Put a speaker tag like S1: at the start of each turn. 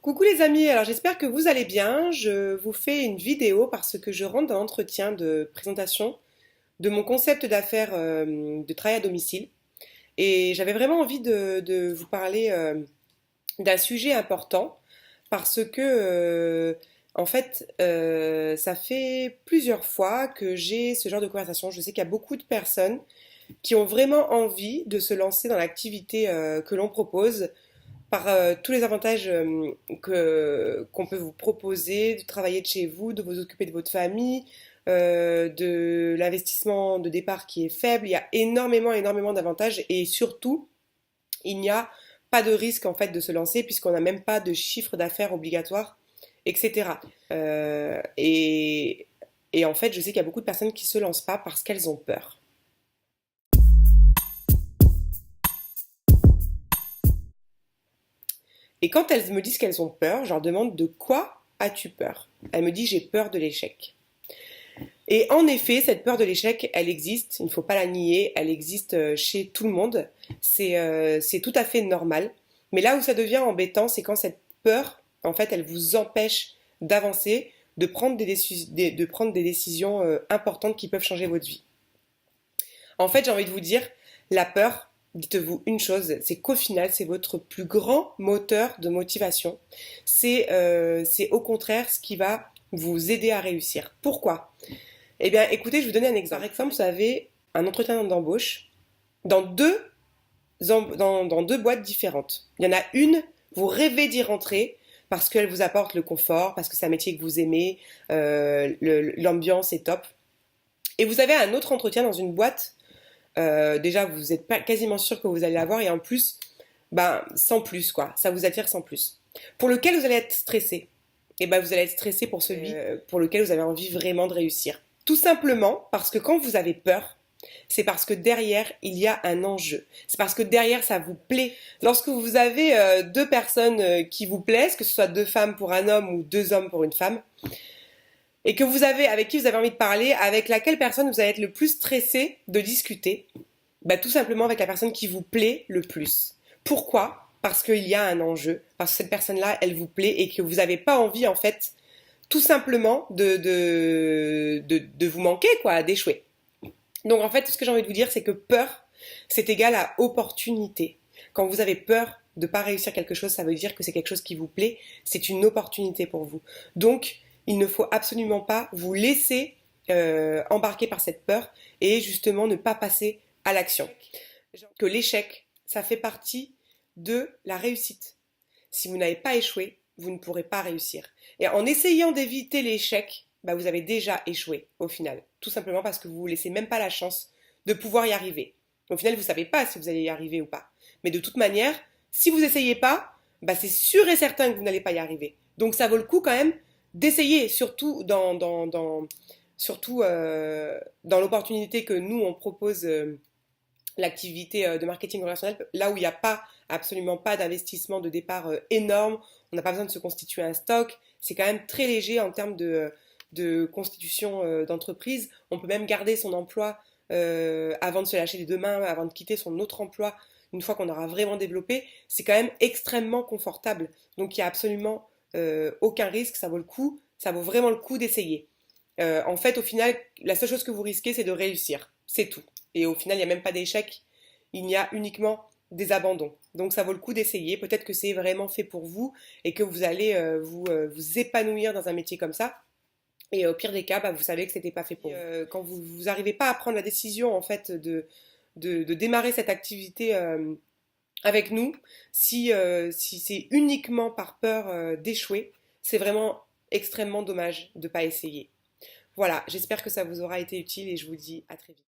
S1: Coucou les amis, alors j'espère que vous allez bien. Je vous fais une vidéo parce que je rentre dans l'entretien de présentation de mon concept d'affaires de travail à domicile. Et j'avais vraiment envie de vous parler d'un sujet important parce que ça fait plusieurs fois que j'ai ce genre de conversation. Je sais qu'il y a beaucoup de personnes qui ont vraiment envie de se lancer dans l'activité que l'on propose par tous les avantages qu'on peut vous proposer, de travailler de chez vous, de vous occuper de votre famille, de l'investissement de départ qui est faible. Il y a énormément d'avantages et surtout, il n'y a pas de risque en fait de se lancer puisqu'on n'a même pas de chiffre d'affaires obligatoire, etc. Et en fait, je sais qu'il y a beaucoup de personnes qui ne se lancent pas parce qu'elles ont peur. Et quand elles me disent qu'elles ont peur, je leur demande de quoi as-tu peur? Elle me dit j'ai peur de l'échec. Et en effet, cette peur de l'échec, elle existe, il ne faut pas la nier, elle existe chez tout le monde, c'est tout à fait normal. Mais là où ça devient embêtant, c'est quand cette peur, en fait, elle vous empêche d'avancer, de prendre des décisions importantes qui peuvent changer votre vie. En fait, j'ai envie de vous dire, la peur, dites-vous une chose, c'est qu'au final, c'est votre plus grand moteur de motivation. C'est au contraire ce qui va vous aider à réussir. Pourquoi? Eh bien, écoutez, je vais vous donner un exemple. Par exemple, vous avez un entretien d'embauche dans dans deux boîtes différentes. Il y en a une, vous rêvez d'y rentrer parce qu'elle vous apporte le confort, parce que c'est un métier que vous aimez, l'ambiance est top. Et vous avez un autre entretien dans une boîte. Déjà, vous êtes pas quasiment sûr que vous allez l'avoir et en plus, ben, sans plus, quoi. Ça vous attire sans plus. Pour lequel vous allez être stressé. Et ben, vous allez être stressé pour celui pour lequel vous avez envie vraiment de réussir. Tout simplement parce que quand vous avez peur, c'est parce que derrière, il y a un enjeu. C'est parce que derrière, ça vous plaît. Lorsque vous avez deux personnes qui vous plaisent, que ce soit deux femmes pour un homme ou deux hommes pour une femme, et que vous avez, avec qui vous avez envie de parler, avec laquelle personne vous allez être le plus stressé de discuter, bah, tout simplement avec la personne qui vous plaît le plus. Pourquoi? Parce qu'il y a un enjeu, parce que cette personne-là, elle vous plaît et que vous n'avez pas envie, en fait, tout simplement de vous manquer, quoi, d'échouer. Donc, en fait, ce que j'ai envie de vous dire, c'est que peur, c'est égal à opportunité. Quand vous avez peur de ne pas réussir quelque chose, ça veut dire que c'est quelque chose qui vous plaît, c'est une opportunité pour vous. Donc, il ne faut absolument pas vous laisser embarquer par cette peur et justement ne pas passer à l'action. Que l'échec, ça fait partie de la réussite. Si vous n'avez pas échoué, vous ne pourrez pas réussir. Et en essayant d'éviter l'échec, bah vous avez déjà échoué au final. Tout simplement parce que vous ne vous laissez même pas la chance de pouvoir y arriver. Au final, vous ne savez pas si vous allez y arriver ou pas. Mais de toute manière, si vous n'essayez pas, bah c'est sûr et certain que vous n'allez pas y arriver. Donc ça vaut le coup quand même d'essayer, surtout dans l'opportunité que nous, on propose l'activité de marketing relationnel, là où il n'y a pas absolument pas d'investissement de départ énorme, on n'a pas besoin de se constituer un stock, c'est quand même très léger en termes de constitution d'entreprise. On peut même garder son emploi avant de se lâcher les deux mains, avant de quitter son autre emploi, une fois qu'on aura vraiment développé. C'est quand même extrêmement confortable. Donc il n'y a absolument aucun risque, ça vaut le coup, ça vaut vraiment le coup d'essayer. En fait, au final, la seule chose que vous risquez, c'est de réussir. C'est tout. Et au final, il n'y a même pas d'échec, il y a uniquement des abandons. Donc ça vaut le coup d'essayer. Peut-être que c'est vraiment fait pour vous et que vous allez vous épanouir dans un métier comme ça. Et au pire des cas, bah, vous savez que c'était pas fait pour vous. Quand vous n'arrivez pas à prendre la décision en fait de démarrer cette activité avec nous, si c'est uniquement par peur d'échouer, c'est vraiment extrêmement dommage de ne pas essayer. Voilà, j'espère que ça vous aura été utile et je vous dis à très vite.